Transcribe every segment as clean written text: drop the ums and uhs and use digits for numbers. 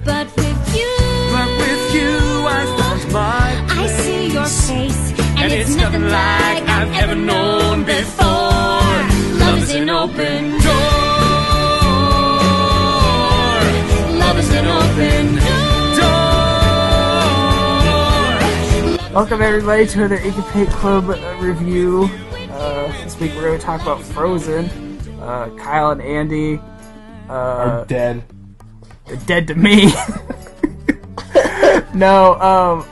But with you, I still my place. I see your face, and it's nothing like I've ever known before. Love is an open door. Love is an open door. Welcome everybody to another Ink and Paint Club review. This week we're going to talk about Frozen. Kyle and Andy are dead. They're dead to me. No,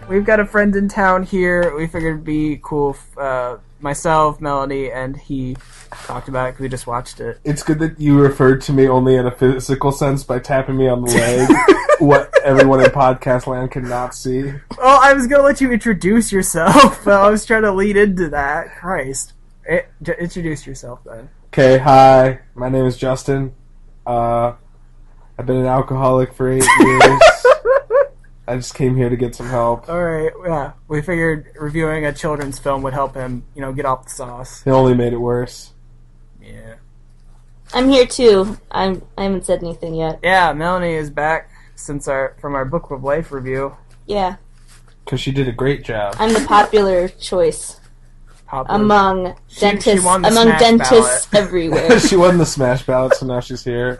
we've got a friend in town here. We figured it'd be cool if myself, Melanie, and he talked about it because we just watched it. It's good that you referred to me only in a physical sense by tapping me on the leg, what everyone in podcast land cannot see. Well, I was going to let you introduce yourself, but I was trying to lead into that. Christ. Introduce yourself then. Okay, hi. My name is Justin. I've been an alcoholic for 8 years. I just came here to get some help. Alright, yeah. We figured reviewing a children's film would help him, get off the sauce. It only made it worse. Yeah. I'm here too. I haven't said anything yet. Yeah, Melanie is back from our Book of Life review. Yeah. Because she did a great job. I'm the popular choice. Among dentists, ballot. everywhere. She won the Smash ballot, so now she's here.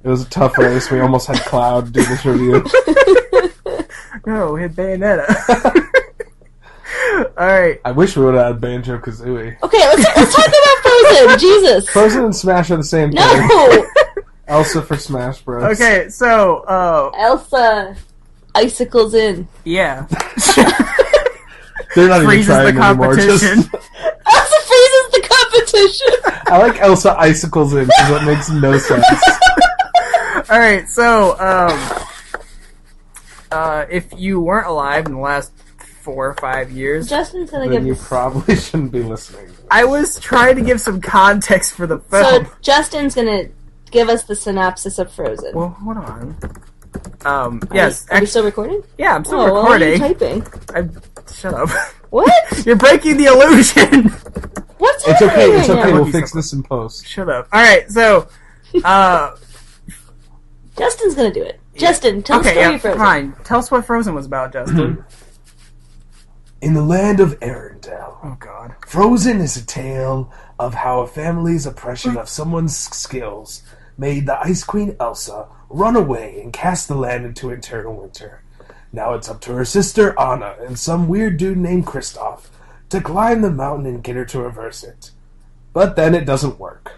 It was a tough race. We almost had Cloud do this review. No, we had Bayonetta. Alright. I wish we would have had Banjo-Kazooie. Okay, let's talk about Frozen. Jesus. Frozen and Smash are the same thing. No! Elsa for Smash Bros. Okay, so, Elsa icicles in. Yeah. They're not freezes even trying the competition. anymore. Elsa freezes the competition! I like Elsa icicles in, because that makes no sense. Alright, so, if you weren't alive in the last 4 or 5 years, Justin's gonna then you probably shouldn't be listening. I was trying to give some context for the film. So, Justin's gonna give us the synopsis of Frozen. Well, hold on. Yes. Are we still recording? Yeah, I'm still Why recording. are you typing? Shut up. What? You're breaking the illusion. What's It's happening okay, right it's okay, now? we'll fix this in post. Shut up. Alright, so, Justin's gonna do it. Justin, tell the story of Frozen. Fine. Tell us what Frozen was about, Justin. In the land of Arendelle, Oh, God. Frozen is a tale of how a family's oppression of someone's skills made the Ice Queen Elsa run away and cast the land into eternal winter. Now it's up to her sister Anna and some weird dude named Kristoff to climb the mountain and get her to reverse it. But then it doesn't work.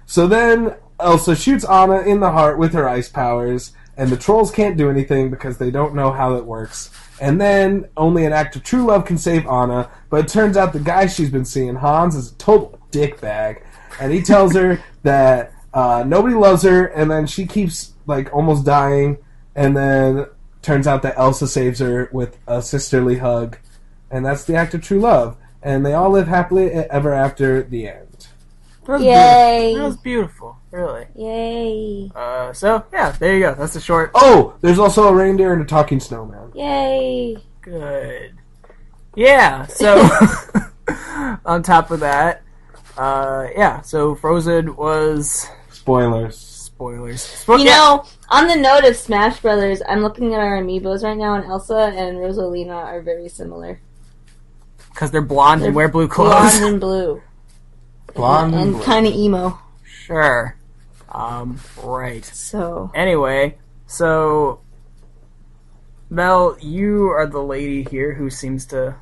So then Elsa shoots Anna in the heart with her ice powers, and the trolls can't do anything because they don't know how it works. And then only an act of true love can save Anna, but it turns out the guy she's been seeing, Hans, is a total dickbag. And he tells her that nobody loves her, and then she keeps almost dying, and then turns out that Elsa saves her with a sisterly hug, and that's the act of true love. And they all live happily ever after the end. Yay! That was beautiful, really. Yay! So yeah, there you go. That's the short. Oh, there's also a reindeer and a talking snowman. Yay! Good. Yeah. So on top of that, So Frozen was Spoilers. You know, on the note of Smash Brothers, I'm looking at our amiibos right now, and Elsa and Rosalina are very similar. Because they're blonde and wear blue clothes. Blonde and blue. Blonde and kind of emo. Sure. Right. So. Anyway, so Mel, you are the lady here who seems to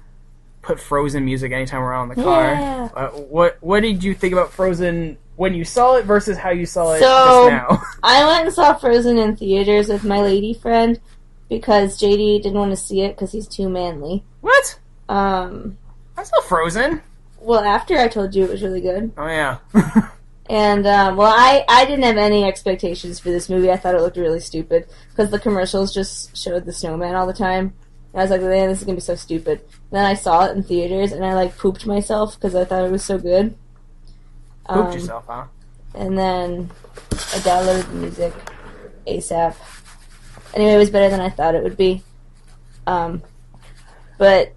put Frozen music anytime we're on the car. Yeah. What did you think about Frozen when you saw it versus how you saw it So, just now? I went and saw Frozen in theaters with my lady friend because JD didn't want to see it because he's too manly. What? I saw Frozen. Well, after I told you it was really good. Oh, yeah. And, I didn't have any expectations for this movie. I thought it looked really stupid because the commercials just showed the snowman all the time. And I was like, man, this is going to be so stupid. And then I saw it in theaters, and I, pooped myself because I thought it was so good. Pooped yourself, huh? And then I downloaded the music ASAP. Anyway, it was better than I thought it would be. But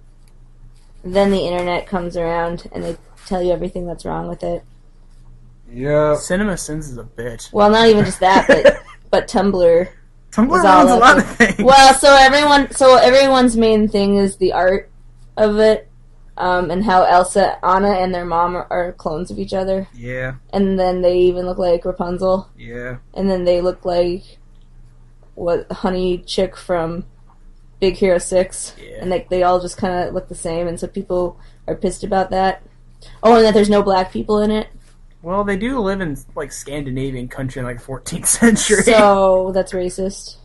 then the internet comes around, and they tell you everything that's wrong with it. Yeah. CinemaSins is a bitch. Well, not even just that, but Tumblr Tumblr is all ruins a up lot to- of things. Well, so everyone's main thing is the art of it, and how Elsa, Anna, and their mom are clones of each other. Yeah, And then they even look like Rapunzel. yeah. And then they look like Honey Chick from Big Hero 6. Yeah. And they all just kind of look the same, and so people are pissed about that. Oh, and that there's no black people in it. Well, they do live in, like, Scandinavian country in, like, 14th century. So that's racist.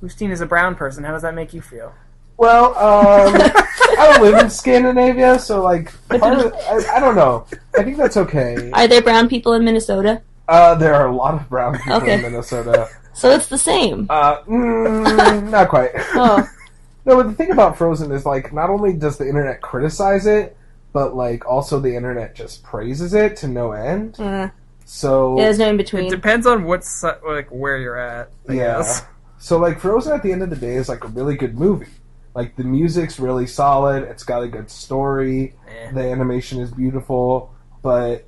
Justine is a brown person. How does that make you feel? Well, I don't live in Scandinavia, so like, I don't know. I think that's okay. Are there brown people in Minnesota? There are a lot of brown people Okay. in Minnesota. So it's the same. Not quite. Oh. No, but the thing about Frozen is, like, not only does the internet criticize it, but, like, also the internet just praises it to no end. So, Yeah, there's no in It between. depends on like, where you're at, I guess. So, like, Frozen at the end of the day is, like, a really good movie. Like, the music's really solid, it's got a good story, the animation is beautiful, but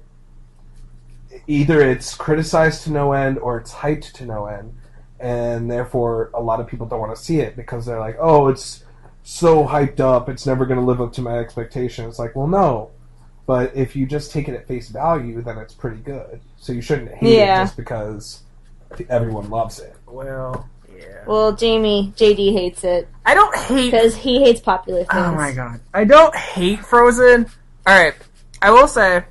either it's criticized to no end or it's hyped to no end, and therefore a lot of people don't want to see it because they're like, oh, it's so hyped up, it's never going to live up to my expectations. It's like, well, no. But if you just take it at face value, then it's pretty good. So you shouldn't hate it just because everyone loves it. Well, yeah. Well, JD hates it I don't hate... because he hates popular things. Oh my god. I don't hate Frozen. Alright, I will say,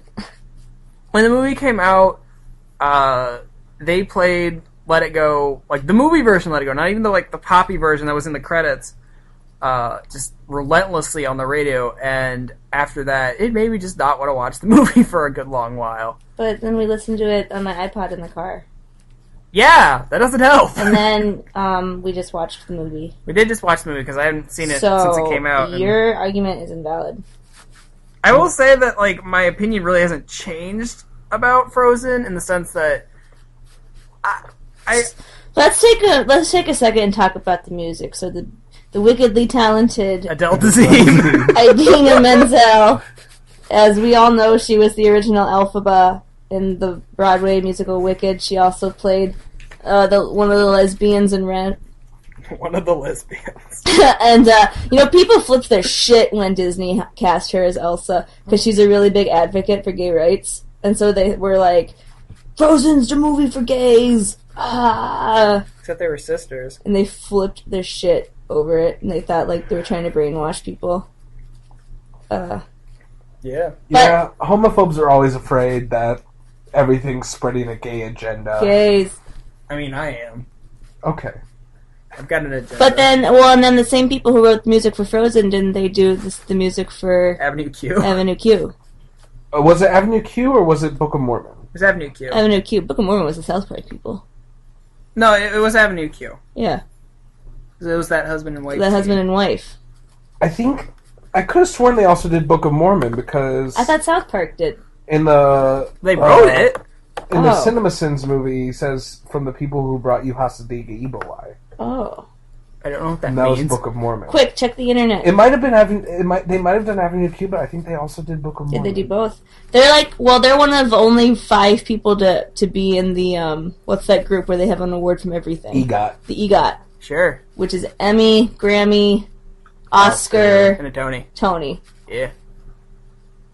when the movie came out, they played Let It Go, like, the movie version Let It Go, not even the poppy version that was in the credits, just relentlessly on the radio, and after that, it made me just not want to watch the movie for a good long while. But then we listened to it on my iPod in the car. Yeah, that doesn't help. And then we just watched the movie. We did just watch the movie because I haven't seen it So since it came out. and your argument is invalid. I will say that, like, my opinion really hasn't changed about Frozen in the sense that I Let's take a second and talk about the music. So the wickedly talented Adele Dazeem. Idina Menzel, as we all know, she was the original Elphaba in the Broadway musical Wicked. She also played one of the lesbians in Rent. One of the lesbians. And, people flipped their shit when Disney cast her as Elsa, because she's a really big advocate for gay rights. And so they were like, Frozen's the movie for gays! Ah! Except they were sisters. And they flipped their shit over it, and they thought, like, they were trying to brainwash people. Yeah. Yeah, homophobes are always afraid that everything's spreading a gay agenda. Gays. I mean, I am. Okay. I've got an agenda. But then, and then the same people who wrote the music for Frozen, didn't they do the music for Avenue Q. Avenue Q? Was it Avenue Q or was it Book of Mormon? It was Avenue Q. Avenue Q. Book of Mormon was the South Park people. No, it was Avenue Q. Yeah. It was that husband and wife. The husband and wife. I think I could have sworn they also did Book of Mormon because I thought South Park did. in the They wrote it. in the Oh. CinemaSins movie, it says from the people who brought you Hasadiga Ibawai. Oh. I don't know what that And that was means. Book of Mormon. Quick, check the internet. It might have been they might have done Avenue Q, but I think they also did Book of Did Mormon. they do both? They're they're one of only 5 people to be in the, what's that group where they have an award from everything? EGOT. The EGOT, Sure. which is Emmy, Grammy, Oscar, And a Tony. Tony. Yeah.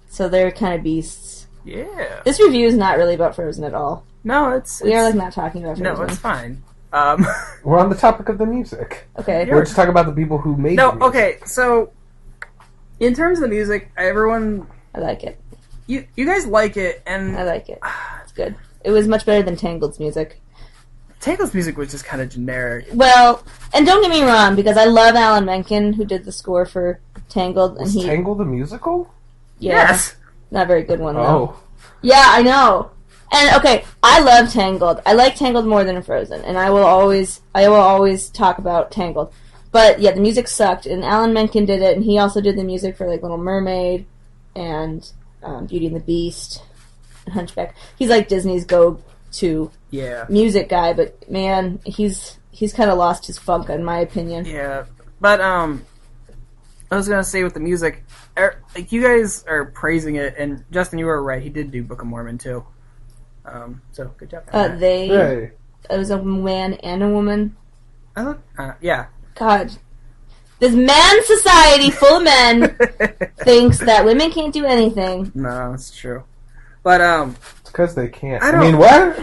So they're kind of beasts. Yeah. This review is not really about Frozen at all. No, it's... We are, not talking about Frozen. No, it's fine. We're on the topic of the music. Okay. We're just talking about the people who made No, the music. okay, so... In terms of the music, everyone... I like it. You guys like it, and... I like it. It's good. It was much better than Tangled's music. Tangled's music was just kind of generic. Well, and don't get me wrong, because I love Alan Menken, who did the score for Tangled, and Was Tangled the musical? yeah, Yes! not a very good one though. Oh. Yeah, I know. And okay, I love Tangled. I like Tangled more than Frozen, and I will always talk about Tangled. But yeah, the music sucked, and Alan Menken did it, and he also did the music for like Little Mermaid and Beauty and the Beast and Hunchback. He's like Disney's go-to Yeah. music guy, but man, he's kind of lost his funk, in my opinion. Yeah. But, I was gonna say with the music, like, you guys are praising it, and Justin, you were right, he did do Book of Mormon, too. So, good job. They Hey. it was a man and a woman. Yeah. God. This man society full of men thinks that women can't do anything. No, it's true. But, It's because they can't. I I mean, what?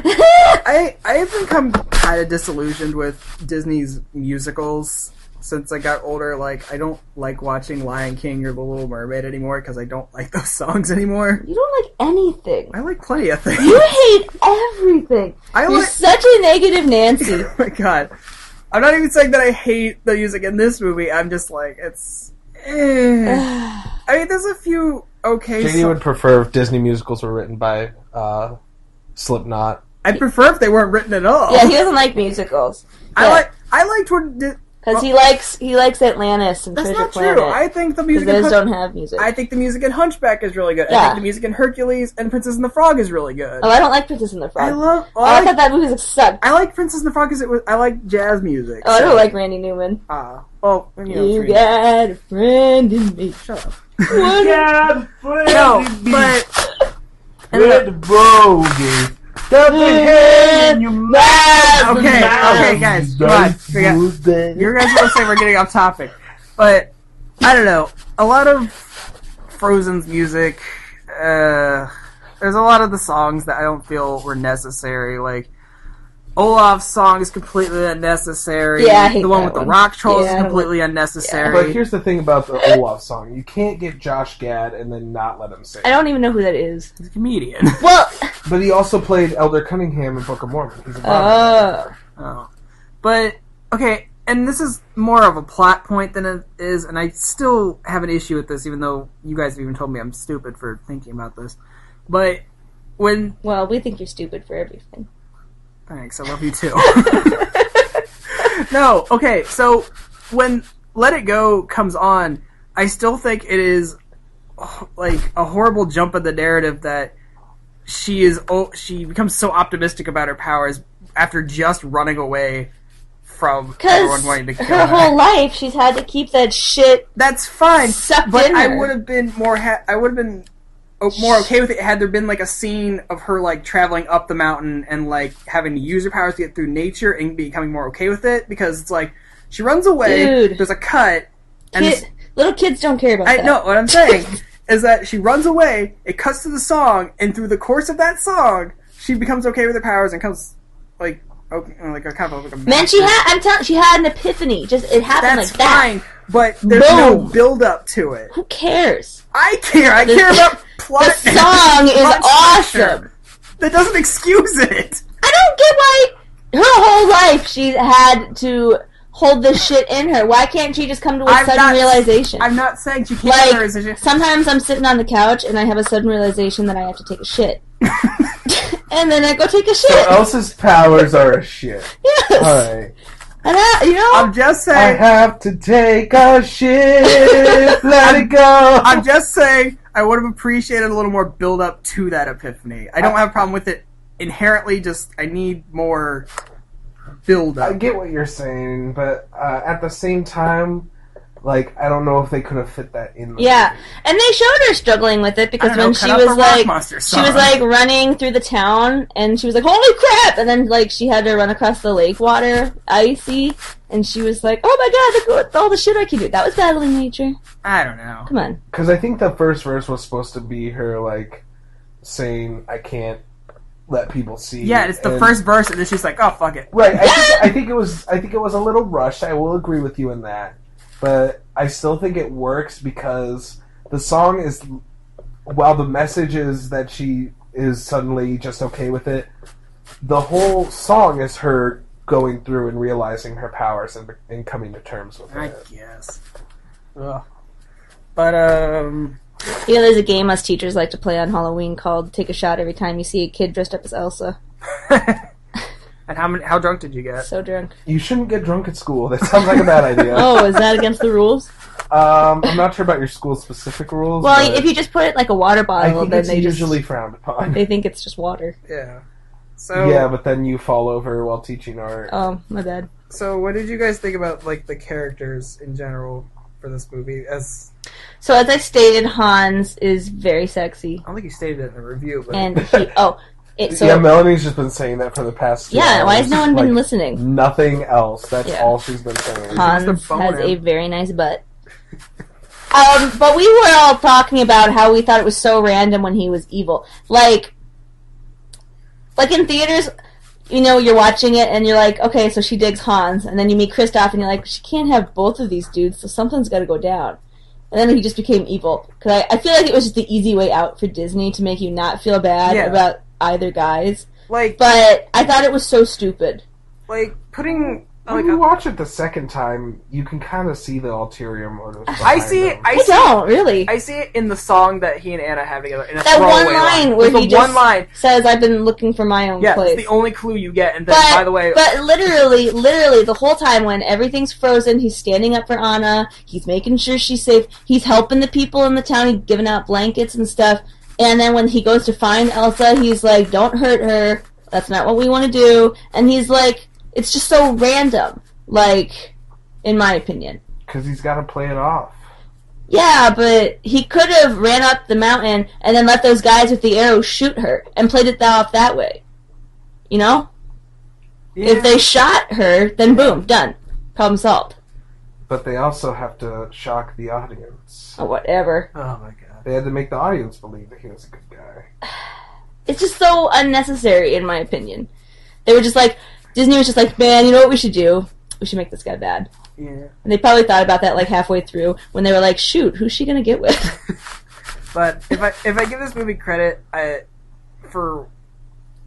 I've become kind of disillusioned with Disney's musicals since I got older. Like, I don't like watching Lion King or The Little Mermaid anymore because I don't like those songs anymore. You don't like anything. I like plenty of things. You hate everything. You're such a negative Nancy. Oh my god. I'm not even saying that I hate the music in this movie. I'm just like, it's... I mean, there's a few okay JD would prefer if Disney musicals were written by Slipknot. I'd prefer if they weren't written at all. Yeah, he doesn't like musicals. I liked when... Because he likes Atlantis and That's Treasure not Planet. true. I think the music those don't have music. I think the music in Hunchback is really good. Yeah. I think the music in Hercules and Princess and the Frog is really good. Oh, I don't like Princess and the Frog. I thought that movie sucked. I like Princess and the Frog because I like jazz music. Oh, I don't like Randy Newman. Well, you got a friend in me. Shut up. You got a friend in me. But With the bogey. Okay, guys, come on. You guys will say we're getting off topic. But, I don't know. A lot of Frozen's music, there's a lot of the songs that I don't feel were necessary. Like, Olaf's song is completely unnecessary. Yeah, I hate the one that with the rock trolls is Yeah, completely unnecessary. But here's the thing about the Olaf song. You can't get Josh Gad and then not let him sing. I don't even know who that is. He's a comedian. Well... But he also played Elder Cunningham in Book of Mormon. He's a But, okay, and this is more of a plot point than it is, and I still have an issue with this, even though you guys have even told me I'm stupid for thinking about this. But when... Well, we think you're stupid for everything. Thanks, I love you too. No, okay, so when Let It Go comes on, I still think it is like a horrible jump in the narrative that she becomes so optimistic about her powers after just running away from everyone wanting to kill her. Her whole life, she's had to keep that shit. That's fine, sucked but in I her. would have been more okay with it had there been like a scene of her like traveling up the mountain and like having to use her powers to get through nature and becoming more okay with it, because it's like she runs away. Dude. There's a cut. And little kids don't care about that. I know what I'm saying is that she runs away. It cuts to the song, and through the course of that song, she becomes okay with her powers and comes like a kind of like a Man, she had an epiphany. Just it happened That's like that. fine, but there's no build up to it. Who cares? I care. I care about plot. The song is plot awesome. That doesn't excuse it. I don't get why her whole life she had to hold this shit in her. Why can't she just come to a sudden realization? I'm not saying she can't. Like, sometimes I'm sitting on the couch and I have a sudden realization that I have to take a shit. And then I go take a shit. So Elsa's powers are a shit. Yes. Alright. And I'm just saying. I have to take a shit. Let it go. I'm just saying I would have appreciated a little more build up to that epiphany. I don't have a problem with it inherently, just I need more build up. I get what you're saying, but at the same time, like, I don't know if they could have fit that in. Yeah, and they showed her struggling with it because when she was like running through the town, and she was like, "Holy crap!" and then like she had to run across the lake water, icy, and she was like, "Oh my god, look at all the shit I can do." That was battling nature. I don't know. Come on. Because I think the first verse was supposed to be her like saying, "I can't let people see." Yeah, it's the first verse, and then she's like, "Oh fuck it." Right. I think it was a little rushed. I will agree with you in that. But I still think it works because the song is, while the message is that she is suddenly just okay with it, the whole song is her going through and realizing her powers and coming to terms with it. I guess. Ugh. But, You know, there's a game us teachers like to play on Halloween called Take a Shot Every Time You See a Kid Dressed Up as Elsa. And how drunk did you get? So drunk. You shouldn't get drunk at school. That sounds like a bad idea. Oh, is that against the rules? I'm not sure about your school's specific rules. Well, if you just put it like a water bottle, I think then it's they usually frowned upon. They think it's just water. Yeah. So yeah, but then you fall over while teaching art. Oh, my bad. So what did you guys think about like the characters in general for this movie? So as I stated, Hans is very sexy. I don't think you stated it in the review, but And Melanie's just been saying that for the past 2 hours. Why has no one been listening? Nothing else. That's all she's been saying. Hans has a very nice butt. But we were all talking about how we thought it was so random when he was evil. Like in theaters, you're watching it and you're like, okay, so she digs Hans, and then you meet Kristoff and you're like, she can't have both of these dudes, so something's got to go down. And then he just became evil. Because I feel like it was just the easy way out for Disney to make you not feel bad about either guys. But I thought it was so stupid. When you watch it the second time, you can kind of see the ulterior motives. I don't really. I see it in the song that he and Anna have together. In that one line where he just says, "I've been looking for my own place." Yeah, it's the only clue you get. And then, by the way, but literally, the whole time when everything's frozen, he's standing up for Anna. He's making sure she's safe. He's helping the people in the town. He's giving out blankets and stuff. And then when he goes to find Elsa, he's like, "Don't hurt her. That's not what we want to do." And he's like. It's just so random, in my opinion. Because he's got to play it off. Yeah, but he could have ran up the mountain and then let those guys with the arrows shoot her and played it off that way. Yeah. If they shot her, then boom, done. Problem solved. But they also have to shock the audience. Or whatever. Oh my god. They had to make the audience believe that he was a good guy. It's just so unnecessary, in my opinion. They were just like... Disney was just like, man, you know what we should do? We should make this guy bad. Yeah. And they probably thought about that halfway through when they were like, shoot, who's she gonna get with? But if I give this movie credit, for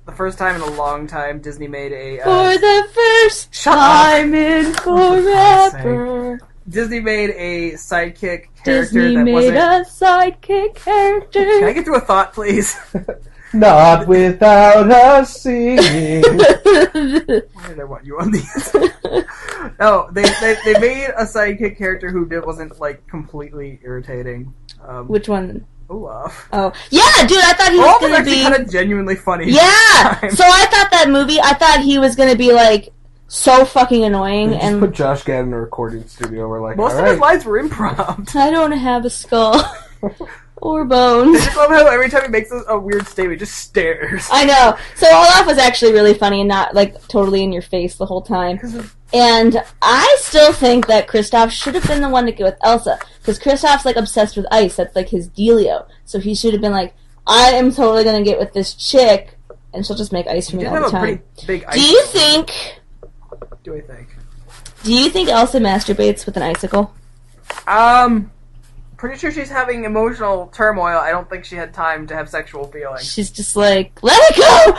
the first time in a long time, Disney made a for the first time in forever. Disney made a sidekick character Disney that made a sidekick character. Can I get through a thought, please? Not without us singing. Why did I want you on these? No, they made a sidekick character who wasn't completely irritating. Which one? Olaf. Oh, yeah, dude! I thought he was going to be kind of genuinely funny. Yeah. So I thought he was going to be so fucking annoying. They just put Josh Gad in a recording studio. We're like, most of his lines were improv. I don't have a skull. Or bones. I just love how every time he makes a weird statement, he just stares. I know. So Olaf was actually really funny and not, totally in your face the whole time. And I still think that Kristoff should have been the one to go with Elsa. Because Kristoff's, obsessed with ice. That's, his dealio. So he should have been like, I am totally going to get with this chick, and she'll just make ice for me all the time. Pretty big ice Do you think Elsa masturbates with an icicle? Pretty sure she's having emotional turmoil. I don't think she had time to have sexual feelings. She's just like, let it go!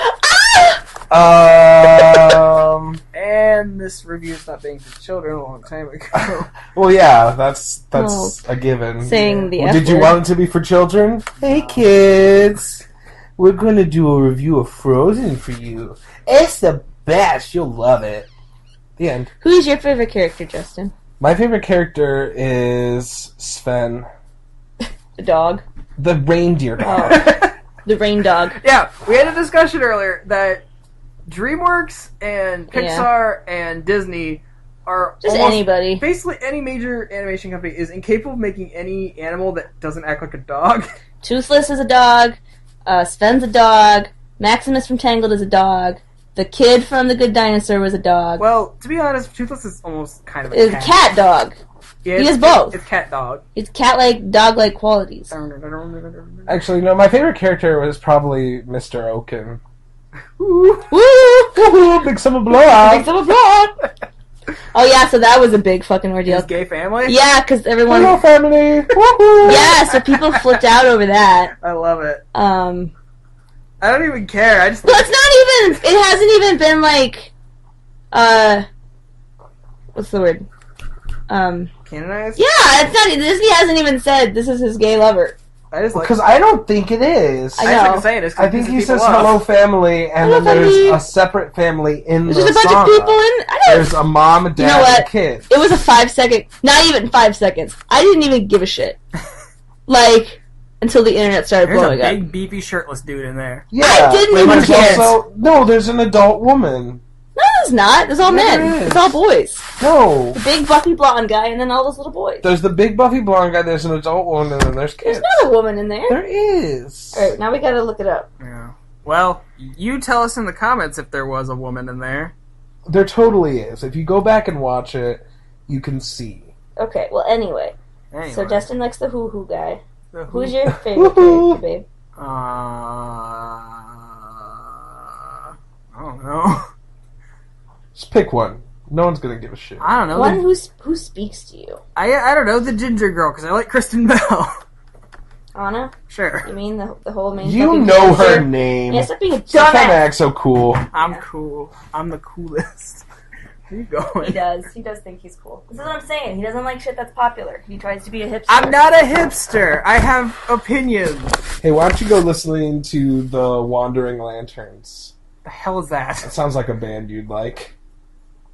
Ah! And this review's not being for children a long time ago. Well, yeah, that's a given. Saying the F did you word. want it to be for children? Hey, kids. We're going to do a review of Frozen for you. It's the best. You'll love it. The end. Who's your favorite character, Justin? My favorite character is Sven. The dog? The reindeer dog. The rain dog. Yeah, we had a discussion earlier that DreamWorks and Pixar and Disney are just anybody. Basically, any major animation company is incapable of making any animal that doesn't act like a dog. Toothless is a dog. Sven's a dog. Maximus from Tangled is a dog. The kid from The Good Dinosaur was a dog. Well, to be honest, Toothless is almost kind of a cat. It's a cat dog. Yeah, he is both. It's cat dog. It's cat-like, dog-like qualities. Actually, no, my favorite character was probably Mr. Oaken. Woo! Woo! Big summer blowout! Big summer blowout! Oh yeah, so that was a big fucking ordeal. His gay family? Yeah, because everyone... Hello, family! Woohoo! Yeah, so people flipped out over that. I love it. I don't even care. I just. Well, it's not even. It hasn't even been what's the word? Canonized? Yeah, it's not. Disney hasn't even said this is his gay lover. I just because I don't think it is. I know. I think he says hello family, and then there's a separate family in the There's just a bunch of people in. There's a mom, a dad, and a kid. It was a 5-second. Not even 5 seconds. I didn't even give a shit. Until the internet started blowing up. There's a big, beefy, shirtless dude in there. Yeah, I didn't even care. No, there's an adult woman. No, there's not. There's all men. It's all boys. No. The big, buffy, blonde guy, and then all those little boys. There's the big, buffy, blonde guy, there's an adult woman, and then there's kids. There's not a woman in there. There is. Alright, now we gotta look it up. Yeah. Well, you tell us in the comments if there was a woman in there. There totally is. If you go back and watch it, you can see. Okay, well, anyway. So Justin likes the hoo-hoo guy. Who's your favorite character, babe? I don't know. Just pick one. No one's gonna give a shit. I don't know. One who speaks to you. I don't know, the ginger girl, because I like Kristen Bell. Anna? Sure. You mean the whole main You know her character? name. Yeah, stop being a Stop trying to dumbass. act so cool. I'm cool. I'm the coolest. Where you going? He does. He does think he's cool. This is what I'm saying. He doesn't like shit that's popular. He tries to be a hipster. I'm not a hipster. I have opinions. Hey, why don't you go listening to the Wandering Lanterns? The hell is that? That sounds like a band you'd like.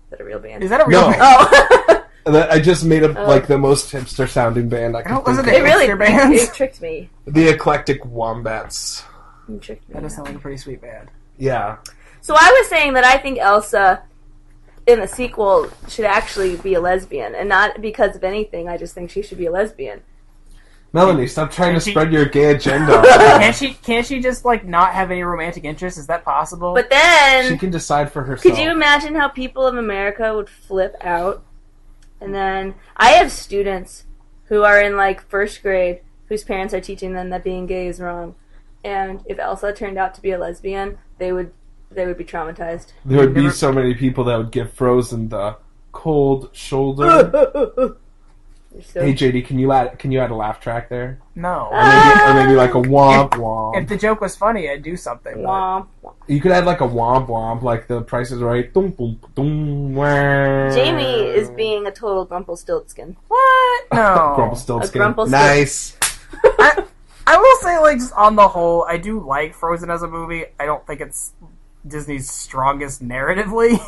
Is that a real band? Is that a real No. band? Oh. I just made up like the most hipster sounding band I could wasn't think It of. really Hipster bands? it tricked me. The Eclectic Wombats. It tricked me. That does sound like a pretty sweet band. Yeah. So I was saying that I think Elsa in the sequel should actually be a lesbian, and not because of anything. I just think she should be a lesbian. Melanie, stop trying to She- spread your gay agenda. Can't she just like not have any romantic interest? Is that possible? But then, She can decide for herself. could you imagine how people of America would flip out? And then I have students who are in like first grade whose parents are teaching them that being gay is wrong. And if Elsa turned out to be a lesbian, they would be traumatized. There would be so many people that would give Frozen the cold shoulder. So, Hey JD, can you add a laugh track there? no. Or maybe like a womp womp. If the joke was funny, I'd do something. but- womp, womp. You could add like a womp womp, like The Price is Right. Dum, dum, dum, wah. Jamie is being a total Grumpelstiltskin. What? No. Grumpelstiltskin. A Grumpelstiltskin. Nice. I will say, like, just on the whole, I do like Frozen as a movie. I don't think it's Disney's strongest narratively.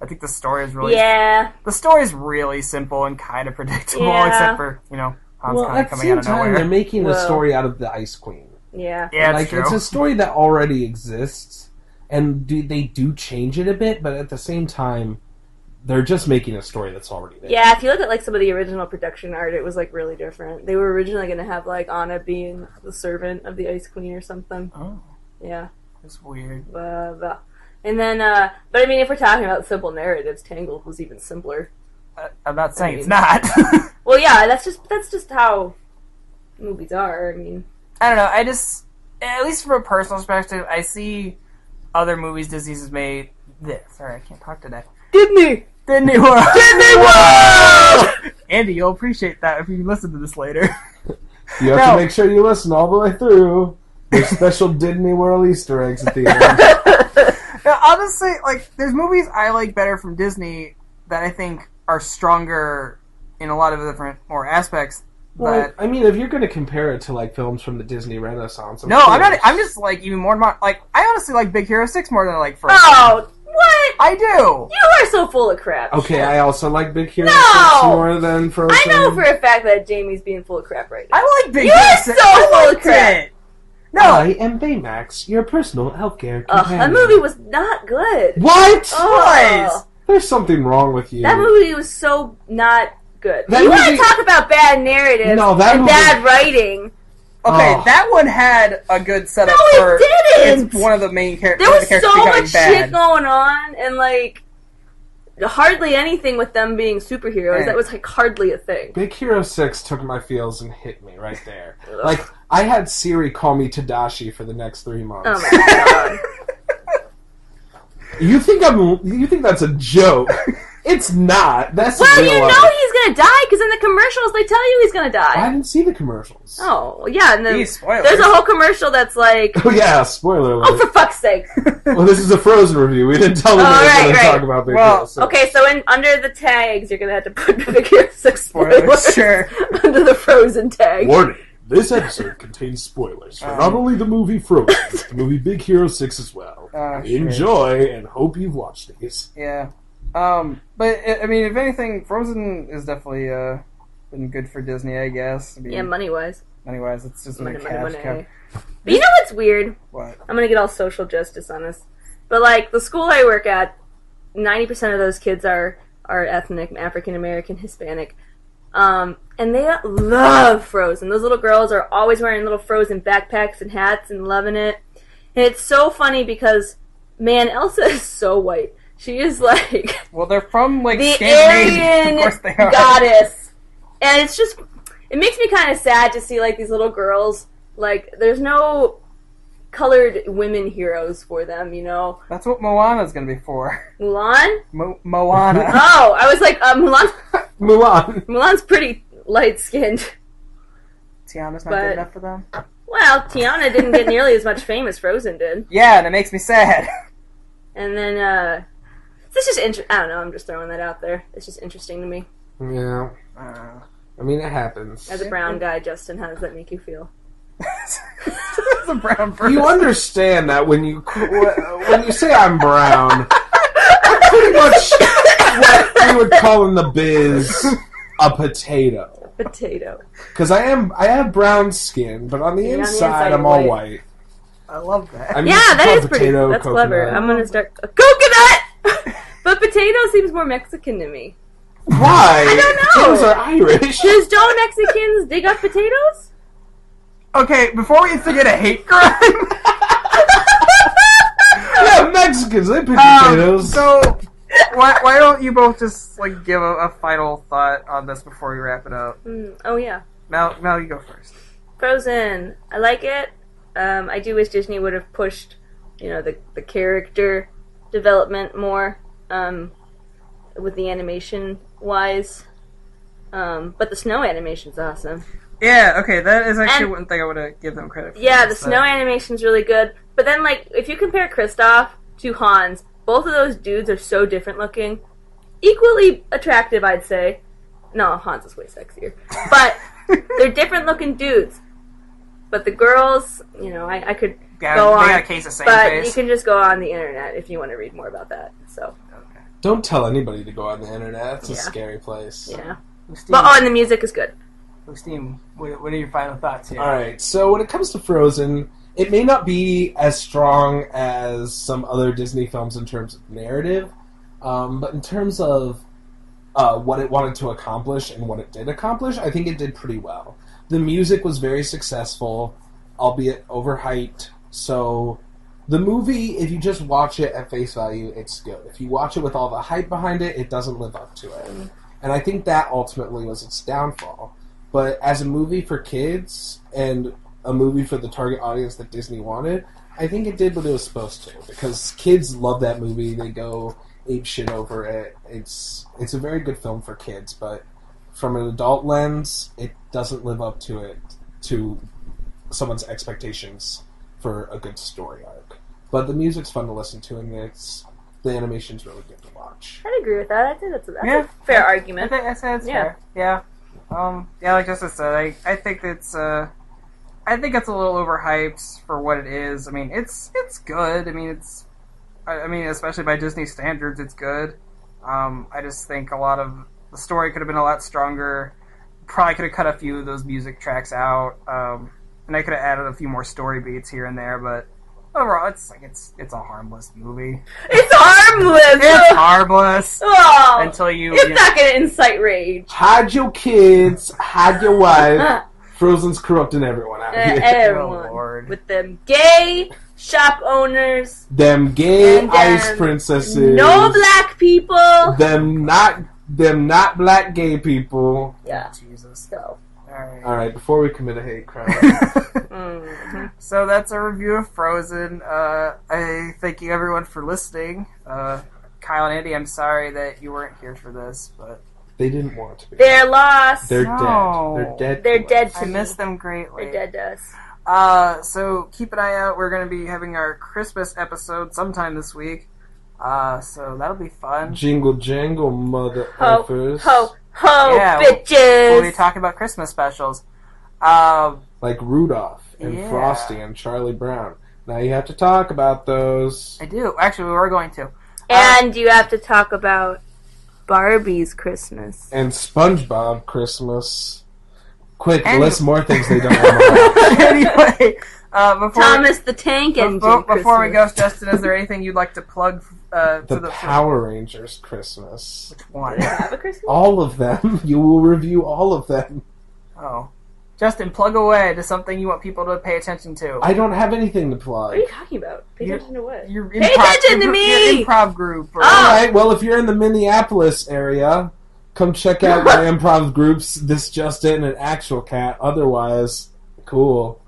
I think the story is really the story is really simple and kind of predictable, Yeah. except for Hans Well, kind at of the coming same out of time, nowhere. they're making a Well- story out of the Ice Queen. Yeah. Yeah, Like true. it's a story that already exists, and they do change it a bit, but at the same time, they're just making a story that's already there. Yeah, if you look at like some of the original production art, it was like really different. They were originally going to have like Anna being the servant of the Ice Queen or something. Oh, Yeah. that's weird. Blah. And then, but I mean, if we're talking about simple narratives, Tangled was even simpler. I'm not saying I it's mean- not. Well, yeah, that's just how movies are. I mean, I don't know. I just, at least from a personal perspective, I see other movies Disney's has made. Sorry, I can't talk today. Disney World. Disney World. Andy, you'll appreciate that if you listen to this later. You have to make sure you listen all the way through. There's special Disney World Easter eggs at the end. I'll just say, like, there's movies I like better from Disney that I think are stronger in a lot of different more aspects. Well, I mean, if you're going to compare it to like films from the Disney Renaissance, No, I'm not. I'm just like even more. Like, I honestly like Big Hero 6 more than I like Frozen. oh, what? I do. You are so full of crap. Okay, I also like Big Hero No! 6 more than Frozen. I know for a fact that Jamie's being full of crap right now. I like Big You Hero are 6. so I full of liked crap. it. No, I am Baymax, your personal healthcare companion. That movie was not good. What? Oh, There's something wrong with you. that movie was so not good. That You want to movie- talk about bad narratives No, that and movie- bad writing? okay, Oh. that one had a good setup No, for. it didn't. It's one of the main characters. There was the characters so becoming much bad. shit going on, and like hardly anything with them being superheroes. Hey. That was like hardly a thing. Big Hero 6 took my feels and hit me right there. Like, I had Siri call me Tadashi for the next 3 months. Oh my god! You think that's a joke? It's not. That's Well, real you life. know he's gonna die because in the commercials they tell you he's gonna I die. didn't see the commercials. Oh yeah, and then These spoilers. there's a whole commercial that's like, Oh yeah, spoiler alert. oh for fuck's sake. Well, this is a Frozen review. We didn't tell them Oh, we were right, going to right. talk about Big Well, Hero 6. Okay, so under the tags you're gonna have to put Big Hero 6 Spoilers, spoilers sure. under the Frozen tag. Warning. This episode contains spoilers for not only the movie Frozen, but the movie Big Hero 6 as well. Oh, shit. Enjoy, and hope you've watched these. Yeah. But I mean, if anything, Frozen is definitely been good for Disney, I guess. I mean, Yeah, money wise. money-wise, it's just been a cash cow. But you know what's weird? What? I'm gonna get all social justice on this. But like the school I work at, 90% of those kids are ethnic, African American, Hispanic. And they love Frozen. Those little girls are always wearing little Frozen backpacks and hats and loving it. And it's so funny because, man, Elsa is so white. She is like... Well, they're from, like, the Scandinavia. Aryan Of course they are. goddess. And it's just... It makes me kind of sad to see, like, these little girls. Like, there's no colored women heroes for them, you know? That's what Moana's gonna be for. Mulan? Moana. Oh, I was like, Mulan. Mulan's pretty light-skinned. Tiana's not But- good enough for them? Well, Tiana didn't get nearly as much fame as Frozen did. Yeah, and it makes me sad. And then, this is just I don't know, I'm just throwing that out there. It's just interesting to me. Yeah. I mean, it happens. As a brown guy, Justin, how does that make you feel? It's a brown person. You understand that when you say I'm brown, I'm pretty much what we would call in the biz a potato. Potato. Because I have brown skin, but on the inside I'm all white. I love that. I mean, Yeah, it's that called is pretty. potato, That's coconut. clever. I'm gonna start coconut. But potato seems more Mexican to me. Why? I don't know. Potatoes are Irish. Don't Mexicans dig up potatoes? Okay, before we forget a hate crime. Yeah, Mexicans, they pick potatoes. So, why don't you both just, like, give a final thought on this before we wrap it up? Oh, yeah. Mel, you go first. Frozen. I like it. I do wish Disney would have pushed, you know, the character development more, with the animation wise. But the snow animation's awesome. Yeah, okay, that is actually And- one thing I would give them credit for. Yeah, the snow animation's really good. But then, like, if you compare Kristoff to Hans, both of those dudes are so different looking. Equally attractive, I'd say. No, Hans is way sexier. But they're different looking dudes. But the girls, you know, I could Yeah, go they on. got a case of same But face. you can just go on the internet if you want to read more about that. So, Don't tell anybody to go on the internet. It's a Yeah. scary place. yeah. Steve, But, and the music is good. what are your final thoughts here? Alright, so when it comes to Frozen, it may not be as strong as some other Disney films in terms of narrative, but in terms of what it wanted to accomplish and what it did accomplish, I think it did pretty well. The music was very successful, albeit overhyped, so the movie, if you just watch it at face value, it's good. If you watch it with all the hype behind it, it doesn't live up to it. And I think that ultimately was its downfall. But as a movie for kids and a movie for the target audience that Disney wanted, I think it did what it was supposed to. Because kids love that movie. They go ape shit over it. It's a very good film for kids, but from an adult lens, it doesn't live up to it, to someone's expectations for a good story arc. But the music's fun to listen to, and the animation's really good to watch. I'd agree with that. I think that's a Yeah. fair I argument. think that's Yeah. fair. Yeah. Yeah, like Justin said, I think it's a little overhyped for what it is. I mean, it's good. I mean, especially by Disney standards, it's good. I just think a lot of the story could have been a lot stronger. Probably could have cut a few of those music tracks out, and I could have added a few more story beats here and there. But overall, it's a harmless movie. It's harmless! It's harmless Oh, until you. it's not going to incite rage. Hide your kids, hide your wife. Frozen's corrupting everyone out here. Everyone. Oh, Lord. With them gay shop owners, Them gay And ice them princesses. no black people. Them not black gay people. Yeah. Jesus. So, Alright. Alright, before we commit a hate crime. So that's a review of Frozen. I thank you everyone for listening. Kyle and Andy, I'm sorry that you weren't here for this, but They didn't want to be. they're lost. They're No. dead. They're dead. They're to us. dead to I me. miss them greatly. They're dead to us. So keep an eye out. We're going to be having our Christmas episode sometime this week. So that'll be fun. Jingle jangle, mother Ho, effers. ho, ho, Yeah, bitches. We'll be talking about Christmas specials. Like Rudolph and Yeah. Frosty and Charlie Brown. Now you have to talk about those. I do. Actually, we were going to. And you have to talk about Barbie's Christmas. And SpongeBob Christmas. Quick, And- list more things they don't want. Anyway, before Thomas the Tank Engine before we go, Christmas. Justin, is there anything you'd like to plug to The the Power Rangers Christmas. one? Do they have a Christmas? All of them. You will review all of them. Oh, Justin, plug away to something you want people to pay attention to. I don't have anything to plug. What are you talking about? Pay attention to what? Pay attention to me! Your improv group. Or, Alright, well, if you're in the Minneapolis area, come check out my improv groups, This Justin and Actual Cat. Otherwise, cool.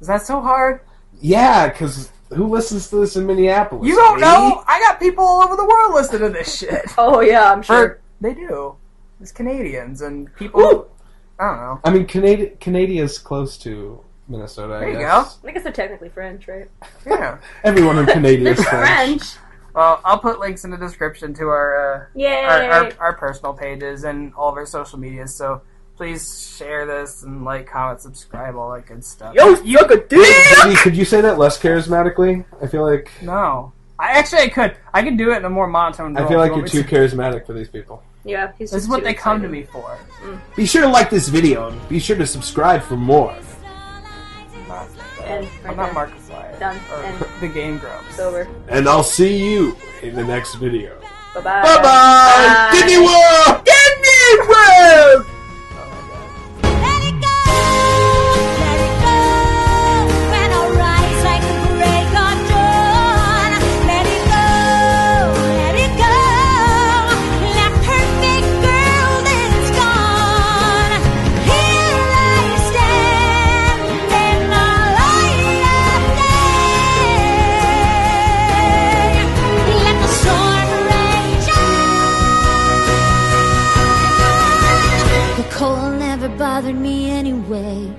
Is that so hard? Yeah, because who listens to this in Minneapolis? You don't Me? know? I got people all over the world listening to this shit. Oh, yeah, I'm sure. They do. It's Canadians and people... Ooh. I don't know. I mean, Canadia's close to Minnesota, There I you guess. I guess they're technically French, right? Yeah. Everyone in Canada They're is French. French. Well, I'll put links in the description to our Yay! our personal pages and all of our social medias. So please share this and like, comment, subscribe, all that good stuff. Yo, suck a dick! Could you say that less charismatically? I feel like No, I could. I could do it in a more monotone. I feel like you're too charismatic for these people. Yeah, he's This is what they come to me for. Be sure to like this video and be sure to subscribe for more. And I'm not Markiplier. Done. Or And the Game Grumps. it's over. And I'll see you in the next video. Bye-bye. Bye-bye! Disney World! Disney World! Let it go, let it go. When I rise like the break of dawn, let it go, let it go. That perfect girl is gone. Here I stand in the light of day. Let the storm rage on. The cold never bothered me anyway.